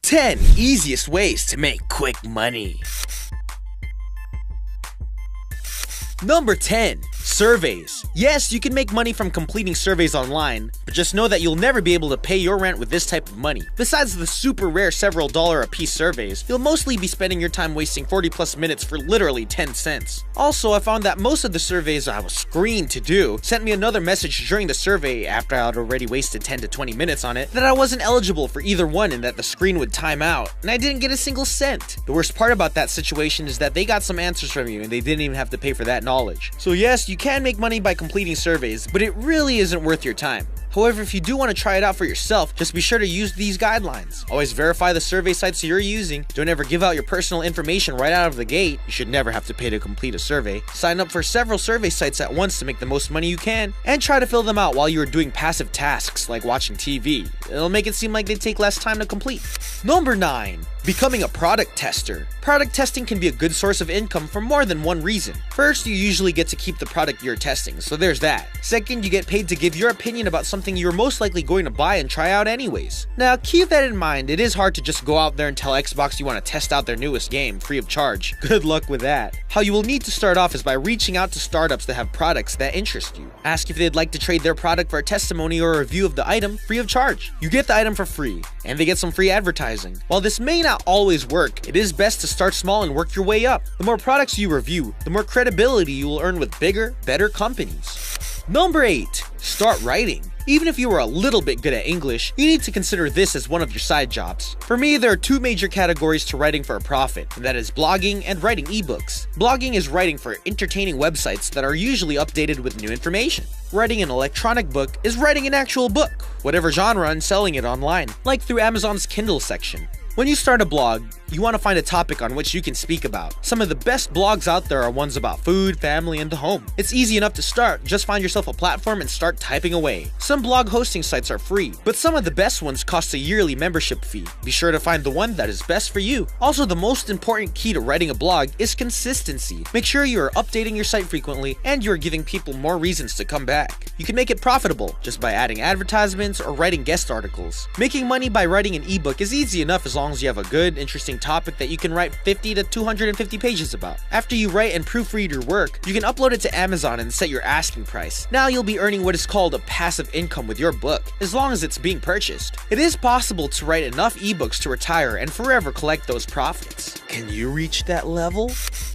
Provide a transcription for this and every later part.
10 easiest ways to make quick money. Number 10. Surveys. Yes, you can make money from completing surveys online, but just know that you'll never be able to pay your rent with this type of money. Besides the super rare several dollar a piece surveys, you'll mostly be spending your time wasting 40 plus minutes for literally 10 cents. Also, I found that most of the surveys I was screened to do sent me another message during the survey after I had already wasted 10 to 20 minutes on it that I wasn't eligible for either one and that the screen would time out, and I didn't get a single cent. The worst part about that situation is that they got some answers from you and they didn't even have to pay for that knowledge. So yes, you can make money by completing surveys, but it really isn't worth your time. However, if you do want to try it out for yourself, just be sure to use these guidelines. Always verify the survey sites you're using. Don't ever give out your personal information right out of the gate. You should never have to pay to complete a survey. Sign up for several survey sites at once to make the most money you can, and try to fill them out while you are doing passive tasks like watching TV. It'll make it seem like they take less time to complete. Number 9. Becoming a product tester. Product testing can be a good source of income for more than one reason. First, you usually get to keep the product you're testing, so there's that. Second, you get paid to give your opinion about something you're most likely going to buy and try out anyways. Now, keep that in mind, it is hard to just go out there and tell Xbox you want to test out their newest game, free of charge. Good luck with that. How you will need to start off is by reaching out to startups that have products that interest you. Ask if they'd like to trade their product for a testimony or a review of the item, free of charge. You get the item for free, and they get some free advertising. While this may not always work, it is best to start small and work your way up. The more products you review, the more credibility you will earn with bigger, better companies. Number 8. Start writing. Even if you are a little bit good at English, you need to consider this as one of your side jobs. For me, there are two major categories to writing for a profit, and that is blogging and writing ebooks. Blogging is writing for entertaining websites that are usually updated with new information. Writing an electronic book is writing an actual book, whatever genre, and selling it online, like through Amazon's Kindle section. When you start a blog, you want to find a topic on which you can speak about. Some of the best blogs out there are ones about food, family, and the home. It's easy enough to start, just find yourself a platform and start typing away. Some blog hosting sites are free, but some of the best ones cost a yearly membership fee. Be sure to find the one that is best for you. Also, the most important key to writing a blog is consistency. Make sure you are updating your site frequently and you are giving people more reasons to come back. You can make it profitable just by adding advertisements or writing guest articles. Making money by writing an ebook is easy enough as long as you have a good, interesting topic that you can write 50 to 250 pages about. After you write and proofread your work, you can upload it to Amazon and set your asking price. Now you'll be earning what is called a passive income with your book, as long as it's being purchased. It is possible to write enough ebooks to retire and forever collect those profits. Can you reach that level?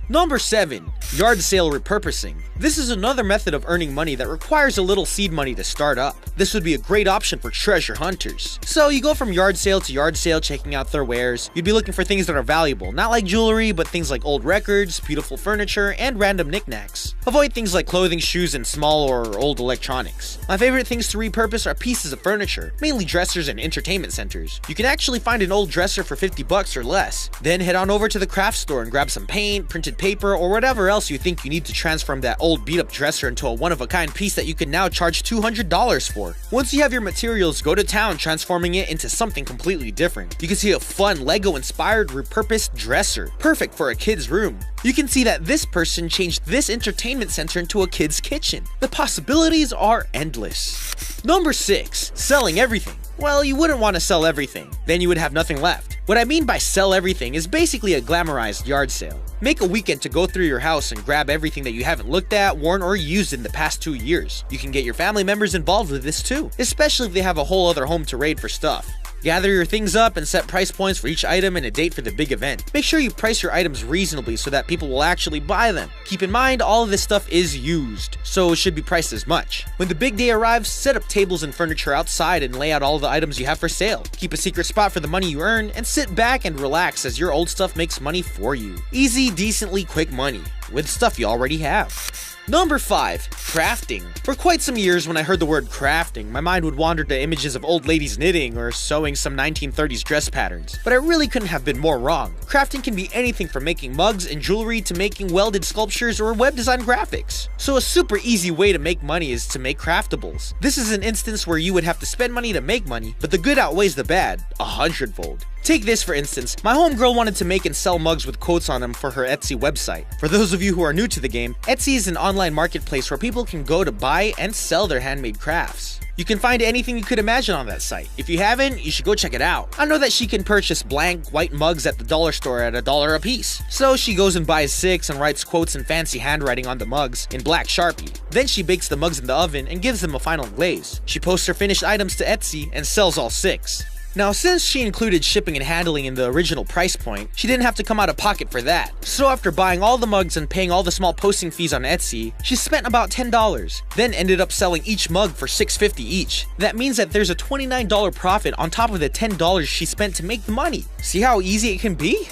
Number 7. Yard sale repurposing. This is another method of earning money that requires a little seed money to start up. This would be a great option for treasure hunters. So you go from yard sale to yard sale checking out their wares. You'd be looking for things that are valuable, not like jewelry, but things like old records, beautiful furniture, and random knickknacks. Avoid things like clothing, shoes, and small or old electronics. My favorite things to repurpose are pieces of furniture, mainly dressers and entertainment centers. You can actually find an old dresser for 50 bucks or less. Then head on over to the craft store and grab some paint, printed paper, or whatever else you think you need to transform that old beat-up dresser into a one-of-a-kind piece that you can now charge $200 for. Once you have your materials, go to town transforming it into something completely different. You can see a fun Lego-inspired repurposed dresser, perfect for a kid's room. You can see that this person changed this entertainment center into a kid's kitchen. The possibilities are endless. Number 6. Selling everything. Well, you wouldn't want to sell everything, then you would have nothing left. What I mean by sell everything is basically a glamorized yard sale. Make a weekend to go through your house and grab everything that you haven't looked at, worn, or used in the past 2 years. You can get your family members involved with this too, especially if they have a whole other home to raid for stuff. Gather your things up and set price points for each item and a date for the big event. Make sure you price your items reasonably so that people will actually buy them. Keep in mind, all of this stuff is used, so it should be priced as much. When the big day arrives, set up tables and furniture outside and lay out all the items you have for sale. Keep a secret spot for the money you earn and sit back and relax as your old stuff makes money for you. Easy, decently quick money with stuff you already have. Number 5. Crafting. For quite some years when I heard the word crafting, my mind would wander to images of old ladies knitting or sewing some 1930s dress patterns. But I really couldn't have been more wrong. Crafting can be anything from making mugs and jewelry to making welded sculptures or web design graphics. So a super easy way to make money is to make craftables. This is an instance where you would have to spend money to make money, but the good outweighs the bad, 100-fold. Take this for instance, my homegirl wanted to make and sell mugs with quotes on them for her Etsy website. For those of you who are new to the game, Etsy is an online marketplace where people can go to buy and sell their handmade crafts. You can find anything you could imagine on that site. If you haven't, you should go check it out. I know that she can purchase blank white mugs at the dollar store at $1 a piece. So she goes and buys 6 and writes quotes in fancy handwriting on the mugs in black Sharpie. Then she bakes the mugs in the oven and gives them a final glaze. She posts her finished items to Etsy and sells all 6. Now, since she included shipping and handling in the original price point, she didn't have to come out of pocket for that. So after buying all the mugs and paying all the small posting fees on Etsy, she spent about $10, then ended up selling each mug for $6.50 each. That means that there's a $29 profit on top of the $10 she spent to make the money. See how easy it can be?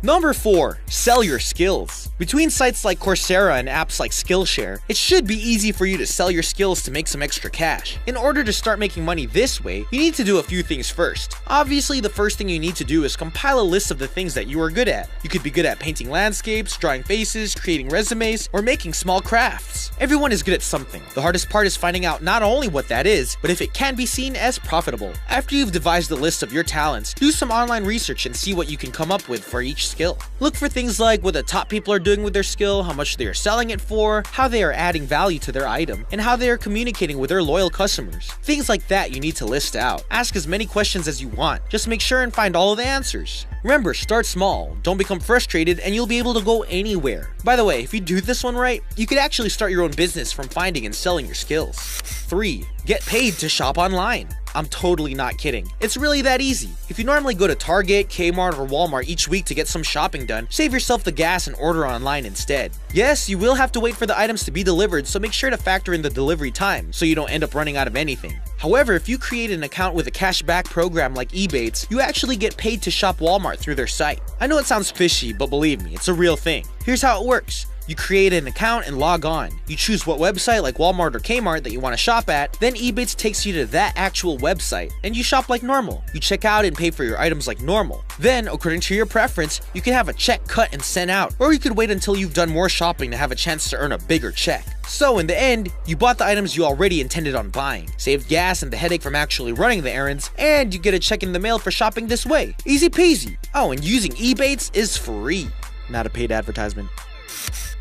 Number 4. Sell your skills. Between sites like Coursera and apps like Skillshare, it should be easy for you to sell your skills to make some extra cash. In order to start making money this way, you need to do a few things first. Obviously, the first thing you need to do is compile a list of the things that you are good at. You could be good at painting landscapes, drawing faces, creating resumes, or making small crafts. Everyone is good at something. The hardest part is finding out not only what that is, but if it can be seen as profitable. After you've devised a list of your talents, do some online research and see what you can come up with for each skill. Look for things like what the top people are doing with their skill, how much they are selling it for, how they are adding value to their item, and how they are communicating with their loyal customers. Things like that you need to list out. Ask as many questions as you want. Just make sure and find all of the answers. Remember, start small, don't become frustrated, and you'll be able to go anywhere. By the way, if you do this one right, you could actually start your own business from finding and selling your skills. 3. Get paid to shop online. I'm totally not kidding. It's really that easy. If you normally go to Target, Kmart, or Walmart each week to get some shopping done, save yourself the gas and order online instead. Yes, you will have to wait for the items to be delivered, so make sure to factor in the delivery time so you don't end up running out of anything. However, if you create an account with a cashback program like Ebates, you actually get paid to shop Walmart through their site. I know it sounds fishy, but believe me, it's a real thing. Here's how it works. You create an account and log on. You choose what website like Walmart or Kmart that you want to shop at, then Ebates takes you to that actual website, and you shop like normal. You check out and pay for your items like normal. Then, according to your preference, you can have a check cut and sent out, or you could wait until you've done more shopping to have a chance to earn a bigger check. So in the end, you bought the items you already intended on buying, saved gas and the headache from actually running the errands, and you get a check in the mail for shopping this way. Easy peasy. Oh, and using Ebates is free. Not a paid advertisement.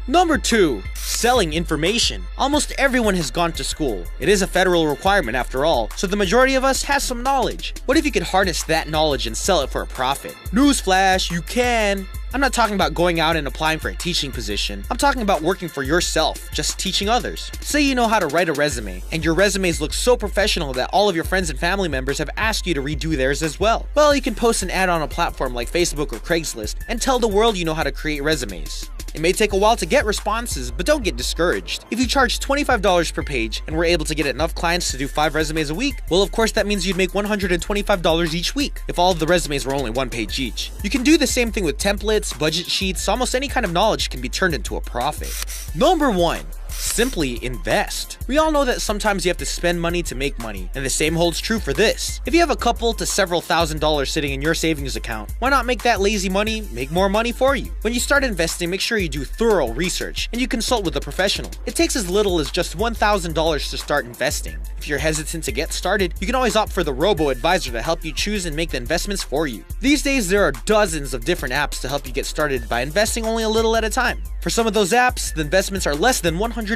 Number 2. Selling information. Almost everyone has gone to school. It is a federal requirement after all, so the majority of us has some knowledge. What if you could harness that knowledge and sell it for a profit? Newsflash, you can! I'm not talking about going out and applying for a teaching position. I'm talking about working for yourself, just teaching others. Say you know how to write a resume, and your resumes look so professional that all of your friends and family members have asked you to redo theirs as well. Well, you can post an ad on a platform like Facebook or Craigslist and tell the world you know how to create resumes. It may take a while to get responses, but don't get discouraged. If you charge $25 per page and were able to get enough clients to do 5 resumes a week, well, of course that means you'd make $125 each week if all of the resumes were only 1 page each. You can do the same thing with templates, budget sheets. Almost any kind of knowledge can be turned into a profit. Number 1. Simply invest. We all know that sometimes you have to spend money to make money, and the same holds true for this. If you have a couple to several $1,000s sitting in your savings account, why not make that lazy money make more money for you? When you start investing, make sure you do thorough research and you consult with a professional. It takes as little as just $1,000 to start investing. If you're hesitant to get started, you can always opt for the robo-advisor to help you choose and make the investments for you. These days, there are dozens of different apps to help you get started by investing only a little at a time. For some of those apps, the investments are less than $100.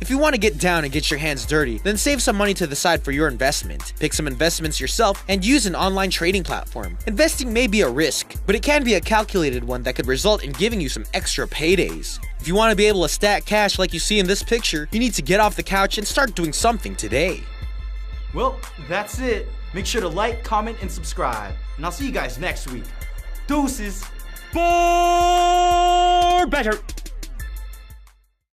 If you want to get down and get your hands dirty, then save some money to the side for your investment. Pick some investments yourself and use an online trading platform. Investing may be a risk, but it can be a calculated one that could result in giving you some extra paydays. If you want to be able to stack cash like you see in this picture, you need to get off the couch and start doing something today. Well, that's it. Make sure to like, comment, and subscribe. And I'll see you guys next week. Deuces. For better.